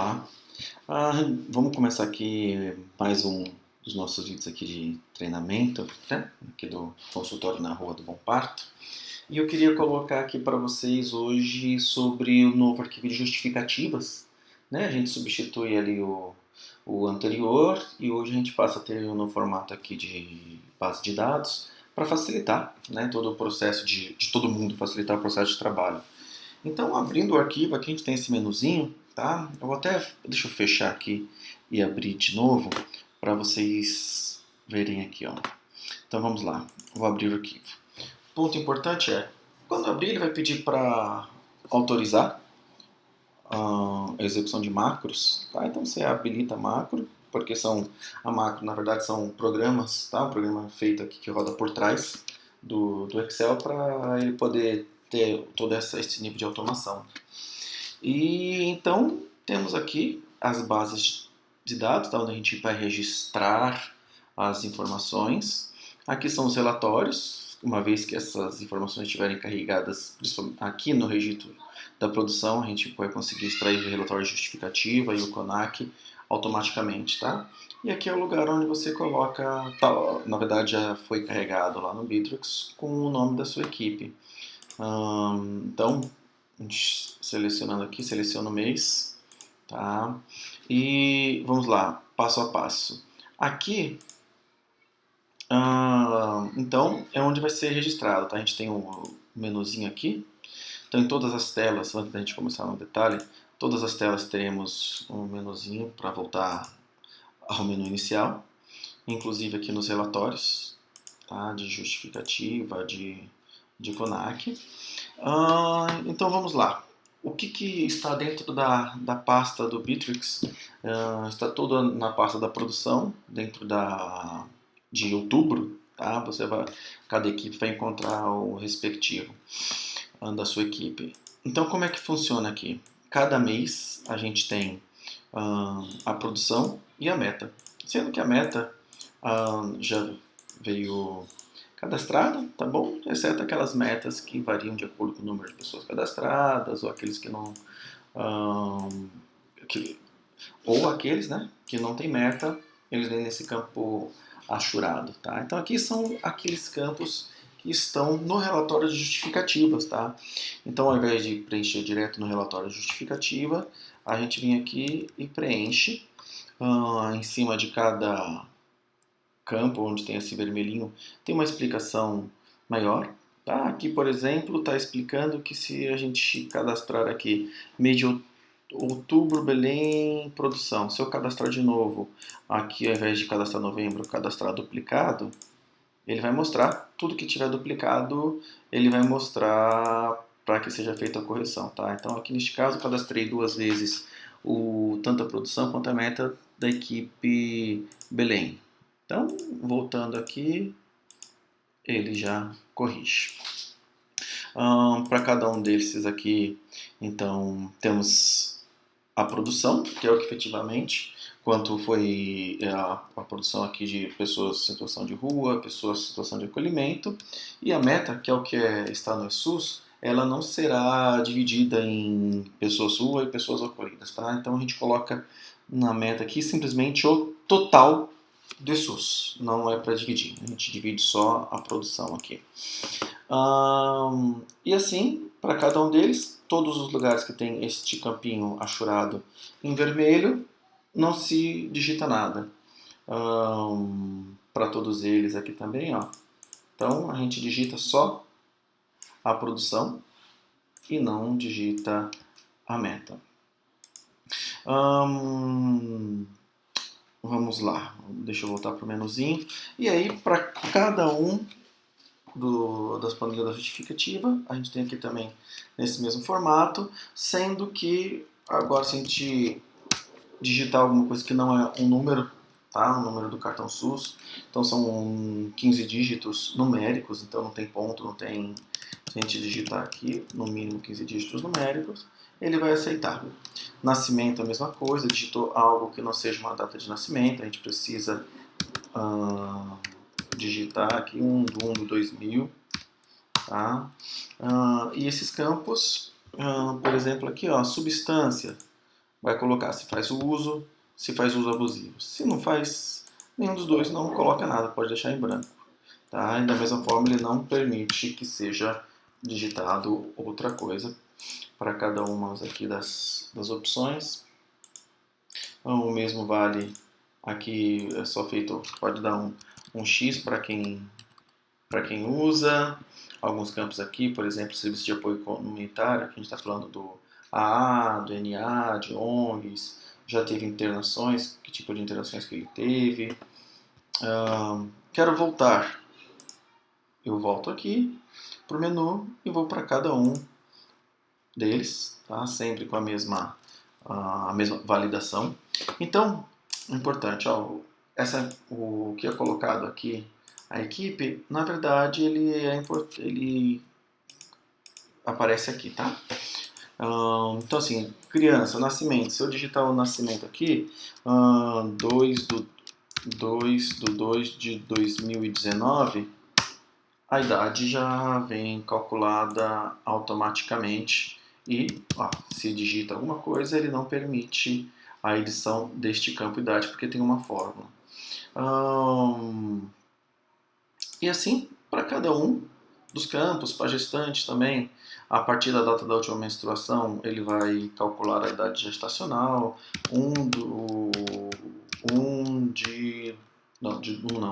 Olá, vamos começar aqui mais um dos nossos vídeos aqui de treinamento, né? Aqui do consultório na Rua do Bom Parto. E eu queria colocar aqui para vocês hoje sobre o novo arquivo de justificativas, né? A gente substitui ali o anterior e hoje a gente passa a ter no formato aqui de base de dados para facilitar, né, todo o processo de todo mundo, facilitar o processo de trabalho. Então, abrindo o arquivo, aqui a gente tem esse menuzinho, tá? Deixa eu fechar aqui e abrir de novo para vocês verem aqui, ó. Então, vamos lá. Vou abrir o arquivo. Ponto importante é, quando abrir, ele vai pedir para autorizar a execução de macros, tá? Então, você habilita macro, porque a macro, na verdade, são programas, tá? Um programa feito aqui que roda por trás do Excel para ele poder ter todo esse nível de automação. E então temos aqui as bases de dados, tá, onde a gente vai registrar as informações. Aqui são os relatórios, uma vez que essas informações estiverem carregadas aqui no registro da produção, a gente vai conseguir extrair o relatório justificativa e o CONAC automaticamente, tá? E aqui é o lugar onde você coloca, na verdade já foi carregado lá no Bitrix com o nome da sua equipe. Então, selecionando aqui, seleciono o mês, tá? E vamos lá, passo a passo. Aqui, então, é onde vai ser registrado, tá? A gente tem um menuzinho aqui. Então, em todas as telas, antes da gente começar no detalhe, todas as telas teremos um menuzinho para voltar ao menu inicial, inclusive aqui nos relatórios, tá? De justificativa, de CONAC. Então vamos lá. O que está dentro da pasta do Bitrix? Está tudo na pasta da produção, dentro de outubro. Tá? Cada equipe vai encontrar o respectivo da sua equipe. Então como é que funciona aqui? Cada mês a gente tem a produção e a meta. Sendo que a meta já veio cadastrada, tá bom? Exceto aquelas metas que variam de acordo com o número de pessoas cadastradas, ou aqueles que não. Ou aqueles, né, que não tem meta, eles vêm nesse campo achurado, tá? Então aqui são aqueles campos que estão no relatório de justificativas, tá? Então ao invés de preencher direto no relatório de justificativa, a gente vem aqui e preenche em cima de cada campo, onde tem esse vermelhinho, tem uma explicação maior. Tá? Aqui, por exemplo, está explicando que se a gente cadastrar aqui mês de outubro, Belém, produção, se eu cadastrar de novo, aqui ao invés de cadastrar novembro, cadastrar duplicado, ele vai mostrar tudo que tiver duplicado, ele vai mostrar para que seja feita a correção. Tá? Então, aqui neste caso, cadastrei duas vezes tanto a produção quanto a meta da equipe Belém. Então, voltando aqui, ele já corrige. Para cada um desses aqui, então, temos a produção, que é o que efetivamente, quanto foi a produção aqui de pessoas em situação de rua, pessoas em situação de acolhimento, e a meta, que é o que está no SUS, ela não será dividida em pessoas rua e pessoas acolhidas, tá? Então a gente coloca na meta aqui simplesmente o total do SUS, não é para dividir, a gente divide só a produção aqui. E assim, para cada um deles, todos os lugares que tem este campinho achurado em vermelho, não se digita nada. Para todos eles aqui também, ó. Então a gente digita só a produção e não digita a meta. Vamos lá, deixa eu voltar para o menuzinho. E aí, para cada um das planilhas da justificativa, a gente tem aqui também nesse mesmo formato, sendo que agora se a gente digitar alguma coisa que não é um número, tá? O número do cartão SUS, então são 15 dígitos numéricos, então não tem ponto, não tem. Se a gente digitar aqui, no mínimo 15 dígitos numéricos, ele vai aceitar. Nascimento a mesma coisa, digitou algo que não seja uma data de nascimento, a gente precisa digitar aqui 1 do 2000, tá? E esses campos, por exemplo aqui, ó, substância, vai colocar se faz uso abusivo. Se não faz nenhum dos dois, não coloca nada, pode deixar em branco. Tá? E da mesma forma, ele não permite que seja digitado outra coisa para cada uma aqui das opções. Então, o mesmo vale aqui, é só feito, pode dar um X para quem usa. Alguns campos aqui, por exemplo, serviço de apoio comunitário, que a gente está falando do AA, do NA, de ONGs, já teve internações, que tipo de internações que ele teve. Quero voltar. Eu volto aqui para o menu e vou para cada um deles, tá? Sempre com a mesma validação. Então, importante, ó, o que é colocado aqui, a equipe, na verdade, ele aparece aqui, tá? Então, assim, criança, nascimento. Se eu digitar o nascimento aqui, 2/2 de 2019, a idade já vem calculada automaticamente e se digita alguma coisa, ele não permite a edição deste campo idade porque tem uma fórmula. E assim, para cada um dos campos, para gestante também, a partir da data da última menstruação, ele vai calcular a idade gestacional,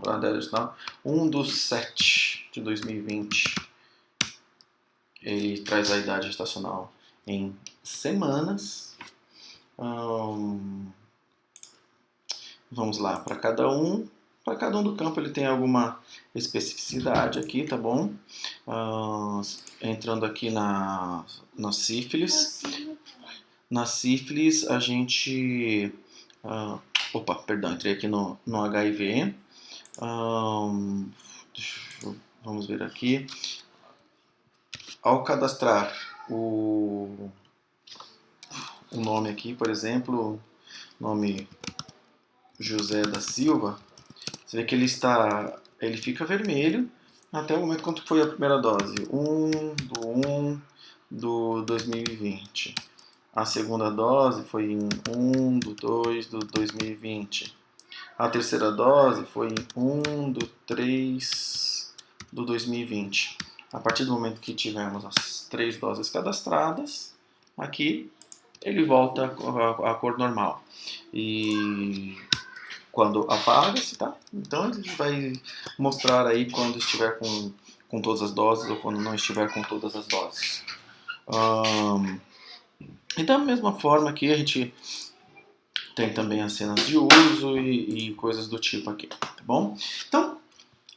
para a idade gestacional, 1/7 de 2020, ele traz a idade gestacional em semanas. Vamos lá, para cada um do campo ele tem alguma especificidade aqui, tá bom? Entrando aqui na sífilis. Na sífilis a gente... entrei aqui no HIV. Vamos ver aqui. Ao cadastrar o nome aqui, por exemplo, nome José da Silva, você vê que ele fica vermelho até o momento quando foi a primeira dose, 1/1/2020. A segunda dose foi em 1/2/2020. A terceira dose foi em 1/3/2020. A partir do momento que tivemos as 3 doses cadastradas, aqui ele volta à cor normal. E quando apaga-se, tá? Então ele vai mostrar aí quando estiver com todas as doses ou quando não estiver com todas as doses. E da mesma forma aqui a gente tem também as cenas de uso e coisas do tipo aqui, tá bom? Então,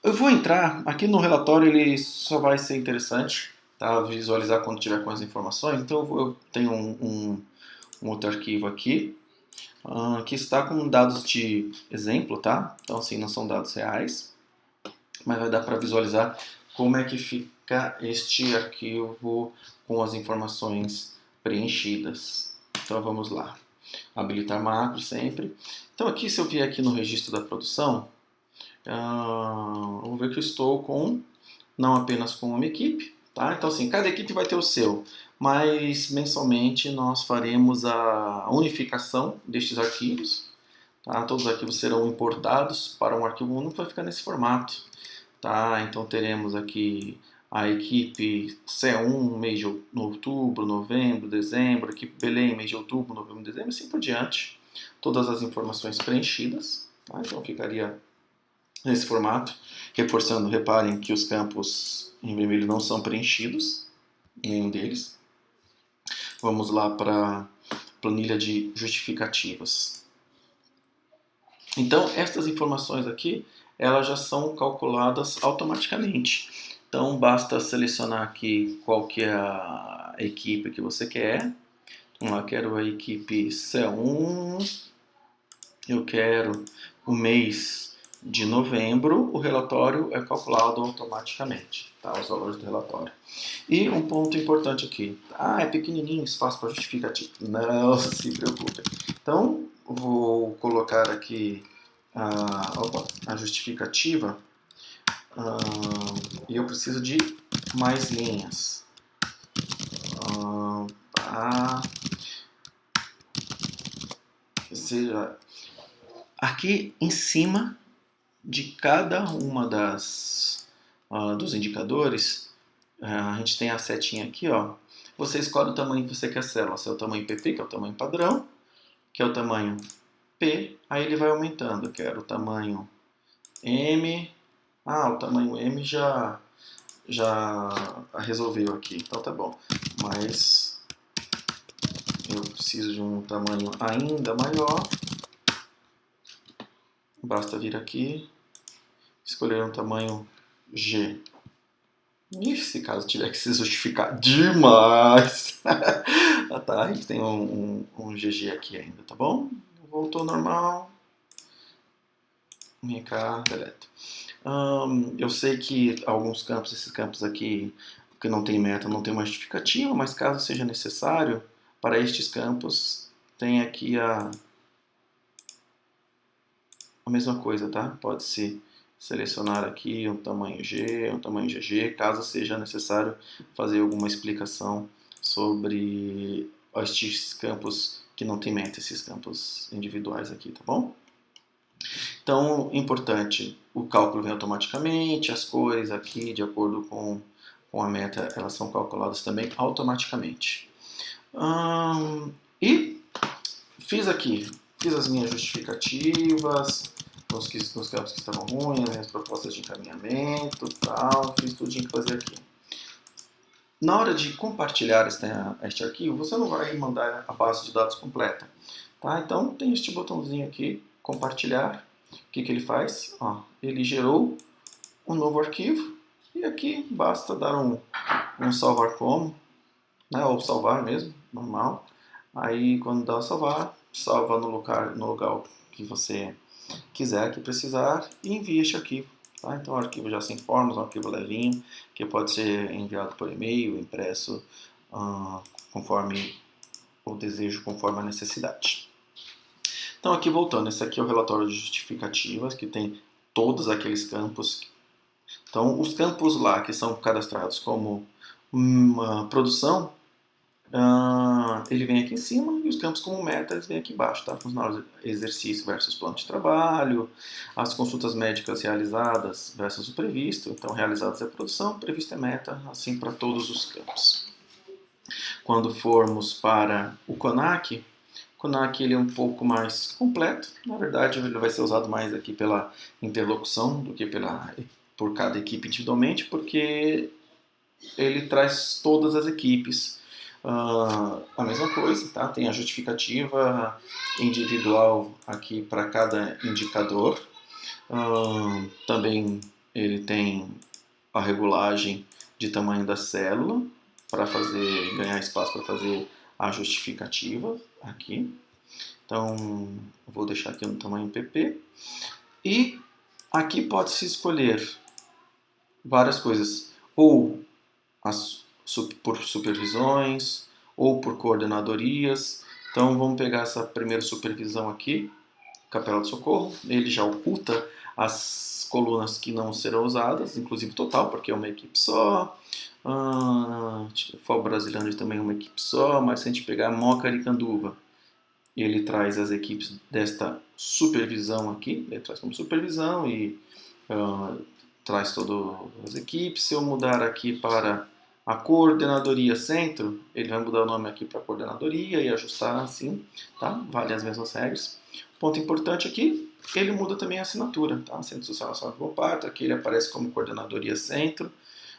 eu vou entrar aqui no relatório, ele só vai ser interessante, tá? Visualizar quando tiver com as informações. Então eu tenho um outro arquivo aqui, que está com dados de exemplo, tá? Então assim, não são dados reais, mas vai dar para visualizar como é que fica este arquivo com as informações preenchidas. Então vamos lá. Habilitar macro sempre. Então aqui, se eu vier aqui no registro da produção, vamos ver que eu estou com, não apenas com uma equipe, tá? Então assim, cada equipe vai ter o seu, mas mensalmente nós faremos a unificação destes arquivos, tá? Todos os arquivos serão importados para um arquivo único, vai ficar nesse formato, tá? Então teremos aqui a equipe C1, mês de outubro, novembro, dezembro, a equipe Belém, mês de outubro, novembro, dezembro, assim por diante. Todas as informações preenchidas, tá? Então ficaria nesse formato. Reforçando, reparem que os campos em vermelho não são preenchidos, nenhum deles. Vamos lá para a planilha de justificativas. Então, estas informações aqui, elas já são calculadas automaticamente. Então, basta selecionar aqui qual que é a equipe que você quer. Eu quero a equipe C1, eu quero o mês de novembro, o relatório é calculado automaticamente, tá? Os valores do relatório. E um ponto importante aqui, é pequenininho, espaço para justificativo. Não se preocupe. Então, vou colocar aqui a justificativa, e eu preciso de mais linhas. seja, aqui em cima de cada uma dos indicadores, a gente tem a setinha aqui, ó. Você escolhe o tamanho que você quer a célula, se é o tamanho PP, que é o tamanho padrão, que é o tamanho P, aí ele vai aumentando. Eu quero o tamanho M, o tamanho M já resolveu aqui, então tá bom. Mas eu preciso de um tamanho ainda maior. Basta vir aqui, escolher um tamanho G. E se caso tiver que se justificar demais. Tá, a gente tem um GG aqui ainda, tá bom? Voltou normal. Vem cá, deleta. Eu sei que alguns campos, esses campos aqui que não tem meta, não tem uma justificativa, mas caso seja necessário, para estes campos, tem aqui a mesma coisa, tá? Pode-se selecionar aqui um tamanho G, um tamanho GG, caso seja necessário fazer alguma explicação sobre estes campos que não tem meta, esses campos individuais aqui, tá bom? Então, importante, o cálculo vem automaticamente, as cores aqui, de acordo com a meta, elas são calculadas também automaticamente. E fiz as minhas justificativas, nos campos que estavam ruins, as minhas propostas de encaminhamento, tal, fiz tudo que fazer aqui. Na hora de compartilhar este arquivo, você não vai mandar a base de dados completa, tá? Então tem este botãozinho aqui, compartilhar. O que ele faz? Ele gerou um novo arquivo e aqui basta dar um salvar como, né? Ou salvar mesmo, normal. Aí quando dá salvar, salva no lugar que você quiser, que precisar, e envia este arquivo. Tá? Então, o arquivo já sem formas, um arquivo levinho, que pode ser enviado por e-mail, impresso, conforme o desejo, conforme a necessidade. Então, aqui voltando, esse aqui é o relatório de justificativas, que tem todos aqueles campos. Então, os campos lá que são cadastrados como uma produção, ele vem aqui em cima e os campos como meta eles vêm aqui embaixo, tá? Funcionário exercício versus plano de trabalho, as consultas médicas realizadas versus o previsto. Então, realizadas é produção, previsto é meta, assim para todos os campos. Quando formos para o CONAC ele é um pouco mais completo. Na verdade, ele vai ser usado mais aqui pela interlocução do que por cada equipe individualmente, porque ele traz todas as equipes. A mesma coisa, tá? Tem a justificativa individual aqui para cada indicador. Também ele tem a regulagem de tamanho da célula para ganhar espaço para fazer a justificativa aqui. Então, vou deixar aqui no tamanho PP. E aqui pode-se escolher várias coisas, ou por supervisões, ou por coordenadorias. Então, vamos pegar essa primeira supervisão aqui, Capela do Socorro. Ele já oculta as colunas que não serão usadas, inclusive total, porque é uma equipe só. FOB Brasilândia também é uma equipe só, mas se a gente pegar Moca Aricanduva, ele traz as equipes desta supervisão aqui, ele traz como supervisão e traz todas as equipes. Se eu mudar aqui para a coordenadoria centro, ele vai mudar o nome aqui para coordenadoria e ajustar assim, tá? Vale as mesmas regras. Ponto importante aqui, ele muda também a assinatura, tá? Centro Social Nacional de Bom Parto, aqui ele aparece como coordenadoria centro.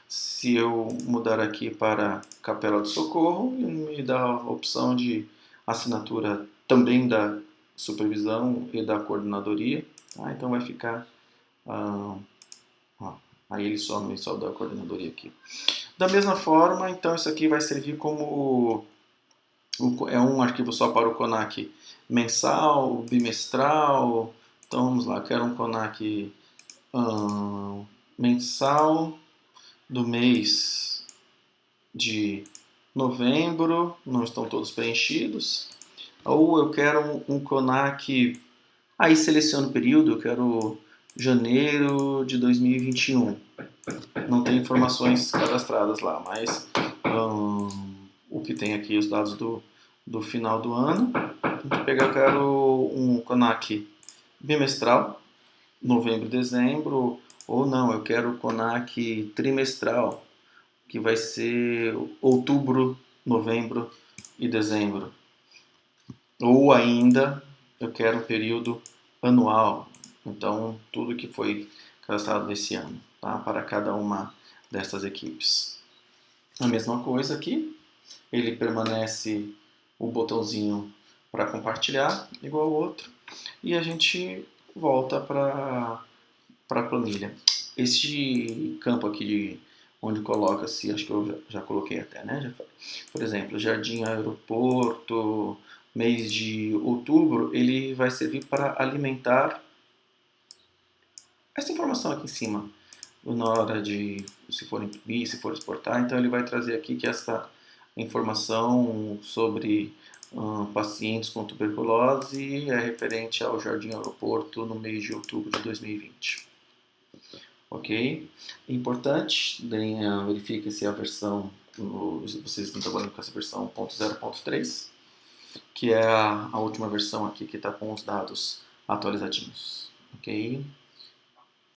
Se eu mudar aqui para Capela do Socorro, ele me dá a opção de assinatura também da supervisão e da coordenadoria, tá? Então vai ficar aí ele some da coordenadoria aqui. Da mesma forma, então isso aqui vai servir como é um arquivo só para o CONAC mensal, bimestral. Então vamos lá, quero um CONAC mensal do mês de novembro, não estão todos preenchidos. Ou eu quero um CONAC, aí seleciono o período, eu quero janeiro de 2021. Não tem informações cadastradas lá, mas o que tem aqui, os dados do final do ano. A gente pegar, eu quero um CONAC bimestral, novembro e dezembro, ou não, eu quero o CONAC trimestral, que vai ser outubro, novembro e dezembro. Ou ainda, eu quero um período anual, então tudo que foi cadastrado esse ano, tá? Para cada uma dessas equipes. A mesma coisa aqui, ele permanece o botãozinho para compartilhar, igual ao outro, e a gente volta para a planilha. Este campo aqui onde coloca-se, acho que eu já coloquei até, né? Por exemplo, Jardim Aeroporto, mês de outubro, ele vai servir para alimentar essa informação aqui em cima, na hora de, se for imprimir, se for exportar. Então ele vai trazer aqui que essa informação sobre pacientes com tuberculose é referente ao Jardim Aeroporto no mês de outubro de 2020. Ok? Importante, verifique se a versão, vocês estão trabalhando com essa versão 1.0.3, que é a última versão aqui que está com os dados atualizadinhos. Ok?